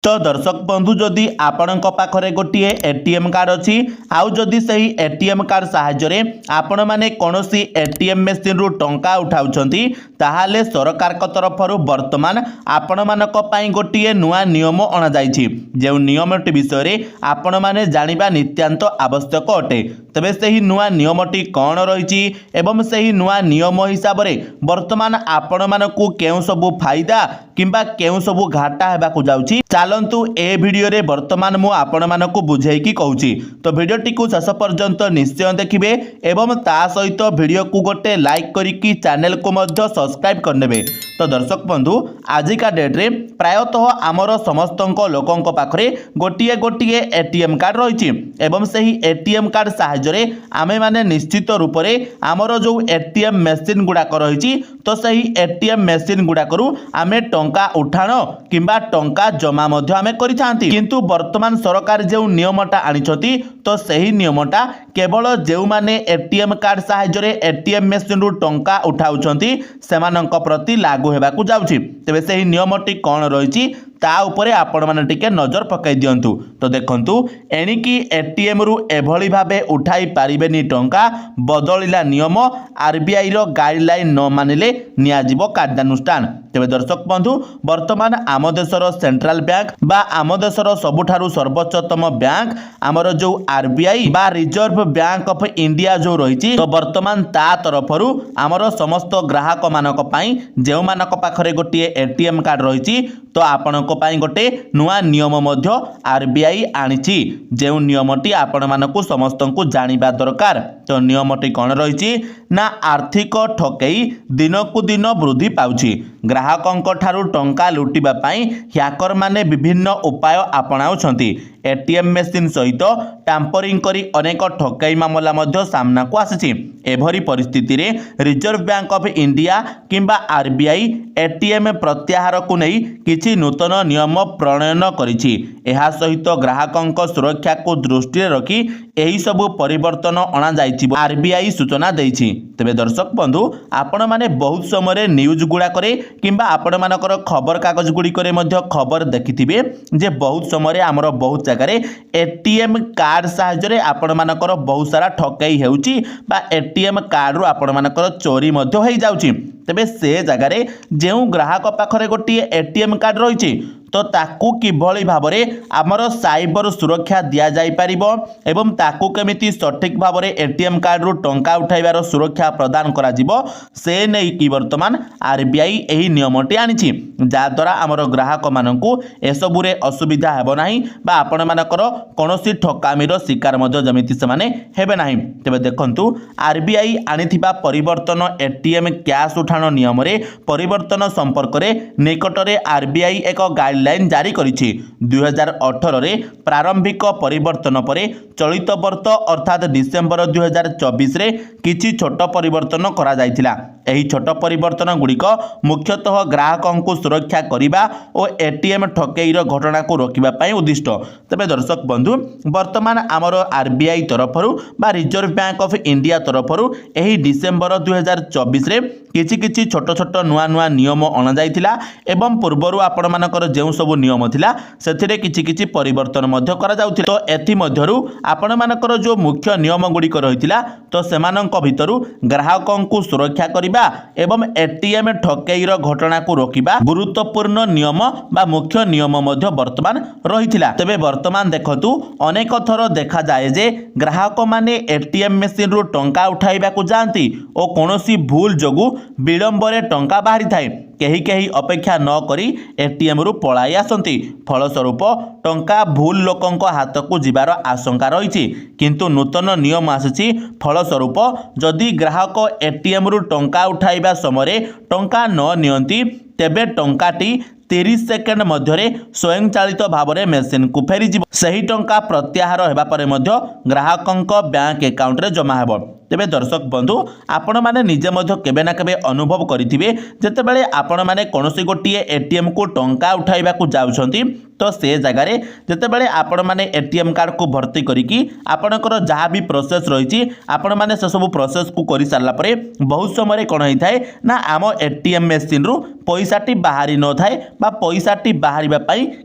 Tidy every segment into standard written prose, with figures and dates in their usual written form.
तो दर्शक बंधु जदि आपण पाखरे गोटे एटीएम कार्ड अच्छी आउ जदि सही एटीएम कार्ड साहाय्य आपण मैंने कौन एटीएम मेसीन रु टंका उठाउछंती ताहाले सरकार तरफ वर्तमान आपण मानक पई गोटे नुआ नियम अणा जाइछि जे नियमटी विषय आपण माने जानिबा नित्यांत आवश्यक अटे। तेबे सही नुआ नियमटी कौन रही एवं सही नुआ नियम हिसाब से वर्तमान आपण मानकु केउ सबु फायदा किंबा केउ सबु घाटा हेबाकु जाउछि चलतु ए भिडियो रे वर्तमान मु आपण मानकु बुझेकी कहूची। तो भिडियोटी को शेष पर्यंत निश्चय देखिए एवं ता सहित भिडियो को गोटे लाइक करिकी चैनल को मध्य सब्सक्राइब करनेबे। तो दर्शक बंधु आजिका डेट रे प्रायतः आमर समस्त लोकों पाखरे गोटे गोटे एटीएम कार्ड रही एवं सही एटीएम कार्ड साहाय्य आमे माने निश्चित रूप से आमर जो एटीएम मेसीन गुड़ाक रही तो सही एटीएम मेसीन गुड़ाकरू आमे टंका उठाण किंबा टंका जमा मध्य आमे करिथांती। किंतु वर्तमान सरकार जो नियमटा आनिछथि तो सही नियमटा केवल जो माने एटीएम कार्ड साहाय्य एटीएम मेसीन रु टंका उठाउछंती सेमानंक प्रति लागू हेबाकू जाउछि। तेबे सही नियमटी कौन रही ता उपरे आपण माने टिके नजर पकाई दियंतु। तो देखंतु एणिकी एटीएम रु एभली भाबे उठाई पारिबेनी टंका बदलिला नियम आरबीआई रो गाइडलाइन न मानिले नियाजिबो कार्यानुष्ठान। तेबे दर्शक बंधु वर्तमान आम देशर सेंट्रल बैंक बा आम देशर सबुठारु सर्वोच्चतम बैंक आमर जो आरबीआई बा रिजर्व बैंक ऑफ इंडिया जो रही तो वर्तमान ता तरफरु आमर समस्त ग्राहक मानक पई जेउ मानक पाखरे गोटे एटीएम कार्ड रही तो आपण गोटे नुआ नियम मध्य आरबीआई आनिछि जे नियमटी आपण मानकु समस्त को जानिबा दरकार। तो नियमटी कौन रही ना आर्थिक ठकेई दिनकु दिन वृद्धि पाउछि ग्राहकों ठारू टंका लुटिबा पई ह्याकर माने विभिन्न उपाय आपणाउछंती। एटीएम मेसीन सहित टाम्परिंग करी अनेक ठकेई मामला मध्य सामना को आसिछि। एभरी परिस्थिति रे रिजर्व बैंक ऑफ इंडिया किंबा आरबीआई एटीएम प्रत्याहार को नहीं किछि नूतन नियम प्रणयन करिछि। एहा सहित ग्राहकों सुरक्षा को दृष्टि रखी एही सबु परिवर्तन अणा जाइछि आरबीआई सूचना दैछि। तेबे दर्शक बंधु आपण माने बहुत समय न्यूज गुड़ा करे किंबा आपण मानकर खबर कागज गुड़ी करे मध्य खबर देखिथिबे जे बहुत समय आमर बहुत जगह एटीएम कार्ड साहाय्य आपण मानकर बहुत सारा ठकेई हेउछि बा एटीएम कार्ड रु आपण मानकर चोरी मध्य होई जाउछि। तेबे से जगह जेउ ग्राहक पाखरे गोटे एटीएम कार्ड रही तो ताकू किभली भाबरे आमर साइबर सुरक्षा दिया जाई परिबो एवं ताकू केमिति सठिक भाबरे एटीएम कार्ड रु टंका उठाइबार सुरक्षा प्रदान करा जिवो से नै कि वर्तमान आरबीआई एही नियमटी आनिछि जा द्वारा आमर ग्राहक मानकू एसबुरे असुविधा हेबो नाही बा आपण मानकर कोनोसी ठकामीर शिकार मध्य जमिति सेमाने हेबे नाही। तेबे देखंतु आरबीआई आनिथिबा परिवर्तन एटीएम कैश उठाण नियम रे परिवर्तन संपर्क रे निकटरे आरबीआई एक गाइडलाइन जारी करिछि। 2018 रे प्रारंभिक परिवर्तन परे चलित वर्ष अर्थात डिसेंबर 2024 रे किछि छोट परिवर्तन करा जायतिला। एही छोट परिवर्तन गुड़िक मुख्यतः ग्राहकों को सुरक्षा करिबा और एटीएम ठकेईर घटना को रोकिबा पई उद्दिष्ट। तबे दर्शक बंधु वर्तमान आमर आरबीआई तरफरु बा रिजर्व बैंक ऑफ इंडिया तरफरु एही डिसेंबर 2024 रे किछि छोट छोट नुआ नुआ नियम अणा जायतिला एवं पूर्वरु आपण मानकर जेउ सब नियम थिला सेथिरे किछि परिवर्तन मध्य करा जाउथिला। तो एथि मध्यरु आपण मानकर जो मुख्य नियम गुड़िक रहितिला तो सेमानंक भितरु ग्राहकों को सुरक्षा करिबा एवं एटीएम ठकेईर घटना को रोकिबा गुरुत्वपूर्ण नियम बा मुख्य नियम मध्य वर्तमान रहितिला। तबे वर्तमान देखतु अनेक थर देखा जाए जे ग्राहक माने एटीएम मेसीन रु टंका उठाइबा को जानती ओ कोनोसी भूल जोगु विलंबरे टंका बाहरी थाए केही केही अपेक्षा न करी एटीएम रु पलाई आसंती फलस्वरूप टंका भूल लोकंक हाथ को जीवार आशंका रही। किंतु नूतन नियम आसी फलस्वरूप जदि ग्राहक एटीएम रु टंका उठाइबा समय टंका न नियंती तेबे टंकाटी 30 सेकेंड मध्य स्वयं चालित भाव में मेसीन को फेरी सही टंका प्रत्याहार हेबा परे मध्य ग्राहकों बैंक अकाउंट रे जमा हेबो। तेबे दर्शक बंधु आपण माने निजे मध्य केबे ना केबे अनुभव करिथिबे जेतेबेले आपण माने कोनोसी गोटिए एटीएम को टंका उठाइबा को जाउछंती तो से जगार जितेबाला आपण मैंने एटीएम कार्ड को भर्ती करिकी आपणकर जहाँ भी प्रोसेस रही आपण मैंने से सब प्रोसेस को कर सारापर बहुत समय कौन होता है ना आम एटीएम मेसीन रु पैसाटी बाहरी न थाए बा पैसाटी बाहर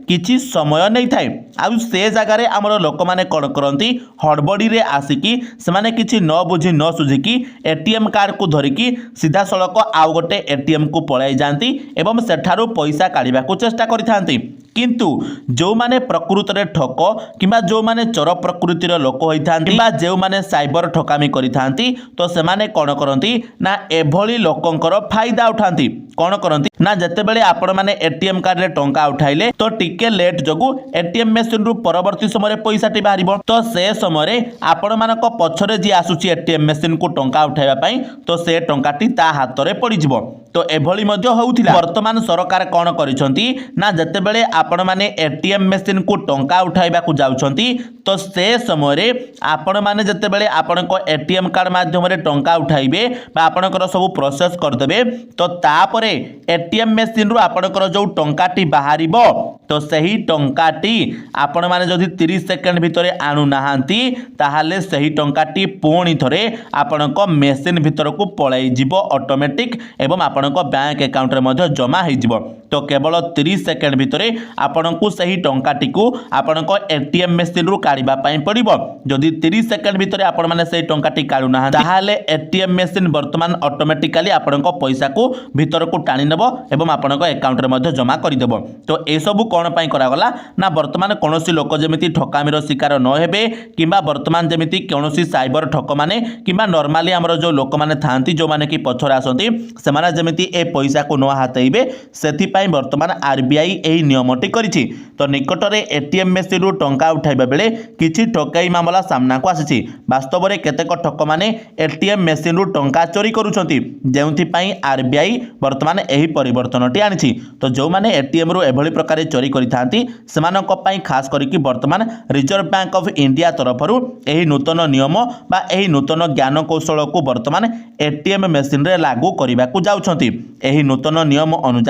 किछि समय नहीं थाए आउ से जगार आमर लोक मैंने कौन करती हड़बड़ी रे आसिकी से किछि न बुझी न सुझिकी एटीएम कार्ड को धरिकी सीधा सड़क आउ गोटे एटीएम को पलाई जाती एवं सेठारु पैसा काढ़ा को चेष्टा करिथांती किंतु जो माने प्रकृत रे ठक किंबा जो माने चोर प्रकृतिर लोक होइथांती बा जो माने साइबर ठकामी करिथांती तो से माने कोन करंती ना एभली लोकंकर फायदा उठांती कोन करंती ना जतेबेले आपण माने एटीएम कार्ड रे टंका उठाइले तो टिके लेट जगु एटीएम मशीन रु परवर्ती समय पैसाटी बाहरिबो तो से समय आपण मानक पछरे जी आसुची एटीएम मशीन को टंका उठाइबा पई तो से टंकाटी ता हाथ रे पड़ी जिवो तो एभली मध्य होउथिला वर्तमान सरकार कोन करिसंती ना जतेबेले आपण माने एटीएम मशीन को टंका उठाइबा को जाउछंती तो से समय आपण माने जतेबेले आपनको एटीएम कार्ड माध्यम रे टंका उठाइबे बा आपनकर सब प्रोसेस कर देबे तो तापरे एटीएम मशीन रु आपनकर जो टंकाटी बाहरिबो तो सही टंकाटी आपण माने जदि 30 सेकंड भितरे आनु नाहांती ताहाले सही टंकाटी पुणी थरे आपनको मशीन भितर को पळाई जिवो ऑटोमेटिक एवं आपनको बैंक अकाउंट रे मध्ये जमा हे जिवो तो केवल 30 सेकंड भितरे आपनको सही टंकाटी को आपनको एटीएम मशीन रु काढिबा पई पड़िबो जदि 30 सेकंड भितरे आपण माने सही टंकाटी काढु ना ताहाले एटीएम मशीन वर्तमान ऑटोमेटिकली आपनको पैसा को भितर को टाणी नेबो एवं आपनको अकाउंट रे मध्ये जमा करि देबो तो ए सब कोन पई करा गला ना वर्तमान कोनोसी लोक जेमिति ठकामीर शिकार न हेबे किंबा वर्तमान जेमिति कोनोसी साइबर ठक माने किंबा नॉर्मली हमर जो लोक माने थांती जो माने कि पछर आसंती से माने जेमिति ए पैसा को न हातेइबे सेथि पई वर्तमान आरबीआई एही नियमटी करिछि तो निकटरे एटीएम मशीन रु टंका उठाइबा बेले किछि ठकाई मामला सामना को आसीछि वास्तव रे केतेक ठक माने एटीएम मशीन रु टंका चोरी करूछंती जेउथि पई आरबीआई वर्तमान एही परिवर्तनटी आनिछि तो जो माने एटीएम रु एभली प्रकार चोरी करिथांती सेमानक पई खास करिकि वर्तमान रिजर्व बैंक ऑफ इंडिया तरफरु एही नूतन नियम बा एही नूतन ज्ञान कौशल को वर्तमान एटीएम मशीन रे लागू करिबा को जाउछंती एही नूतन नियम अनुसार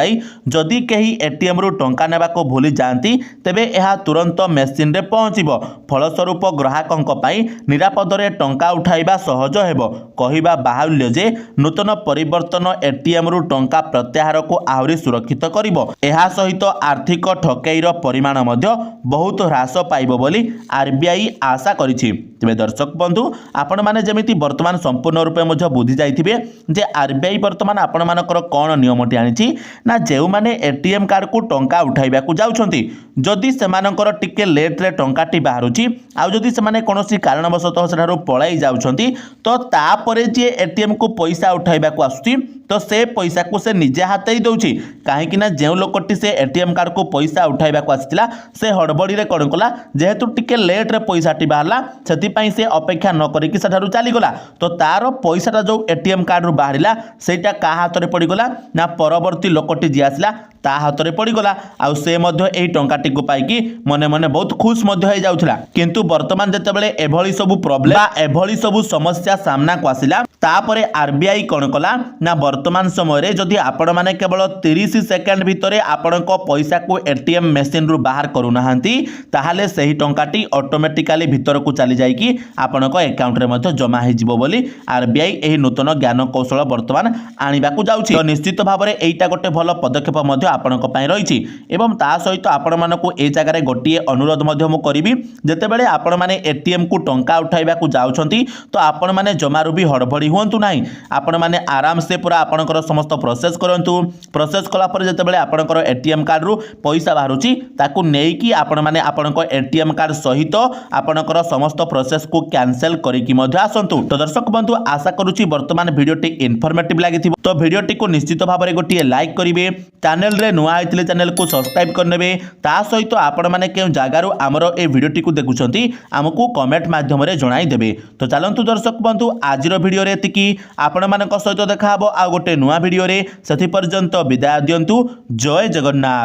जदि केही एटीएम रु टंका नेबा को भूली जांती तेबे एहा तुरंत मशीन रे पहुंचीबो फलस्वरूप ग्राहकंक पई निरापद रे टंका उठाइबा सहज हेबो कहिबा बाहुल्य जे नूतन परिवर्तन एटीएम रु टंका प्रत्याहार को आहुरी सुरक्षित करिबो एहा सहित आर्थिक ठकेईर परिमाण मध्ये बहुत ह्रास पाइबो बोली आरबीआई आशा करिछि तेबे दर्शक बंधु आपण माने जेमिति वर्तमान संपूर्ण रूपे मध्ये बुझी जाइथिबे जे आरबीआई वर्तमान आपण मानकर कोन नियमटी आनिछि ना जेउ माने एटीएम कार्ड को टंका उठाइबा को जाउछंती जदि सेमानकर टिके लेट रे टंकाटी बाहरुछि आ जदि सेमाने कोनोसी कारणवशतः सेठारु पळाई जाउछंती तो तापरे जे एटीएम को पैसा उठाइबा को आसुछि तो से पैसा को से निजे हाथई दउछि काहे कि ना जे लोकटी से एटीएम कार्ड को पैसा उठाइबा को आसितिला से हड़बड़ी रे कोन कला जेहेतु टिके लेट रे पैसाटी बाहरला सेति पई से अपेक्षा न करी कि सेठारु चली गला तो तार पैसाटा जो एटीएम कार्ड रु बाहरिला सेटा का हाथ रे पड़ी गला ना परवर्ती लोकटी जे आसिला ता हाथ रे पड़ी गला आ से मध्य एही टंकाटी को पाइकी मने मने बहुत खुश मध्य हो जाउथला किंतु वर्तमान जेतेबेले एभली सब प्रॉब्लम बा एभली सब समस्या सामना को आसिला तापरे आरबीआई कोन कला ना वर्तमान समय रे जदि आपण माने केवल 30 सेकंड भितरे आपणको पैसा को एटीएम मशीन रु बाहर करू नाहंती ताहाले सही टंकाटी ऑटोमेटिकली भितर को चली जाई कि आपणको अकाउंट रे मध्ये जमा हे जिवो बोली आरबीआई एही नूतन ज्ञान कौशल वर्तमान आनिबा को जाउछि तो निश्चित भाव रे एईटा गोटे भलो पदक्षेप मध्ये आपणको पई रहिछि एवं ता सहित आपण मानको ए जगह रे गोटिए अनुरोध मध्ये मु करिवि जेतेबेले आपण माने एटीएम को टंका उठाइबा को जाउछंती तो आपण माने जमारु भी हड़बड़ी हुंतु नाही आपण माने आराम से पूरा आपणकर समस्त प्रोसेस करंतु प्रोसेस कला पर जेतेबेले आपणकर एटीएम कार्ड रु पैसा बाहरुछि ताकू नेकी आपण माने आपणको एटीएम कार्ड सहित आपणकर समस्त प्रोसेस को कैंसिल करिकि मध्ये आसंतु तो दर्शक बंधु आशा करूछि वर्तमान वीडियोटी इन्फॉर्मेटिव लागिथिबो तो वीडियोटी को निश्चित भाव रे गोटिए लाइक करिवे चैनल रे नुआ आइतिले चैनल को सब्सक्राइब करनेबे ता सहित आपण माने केउ जागारु हमरो ए वीडियोटी को देखुछंती हमकु कमेंट माध्यम रे जणाई देबे तो चलंतु दर्शक बंधु आजिरो वीडियो रे एतिकी आपण मानक सहित देखा हबो आ गोटे नुआ वीडियो रे सेथि पर्यंत विदाय दियंतु जय जगन्नाथ।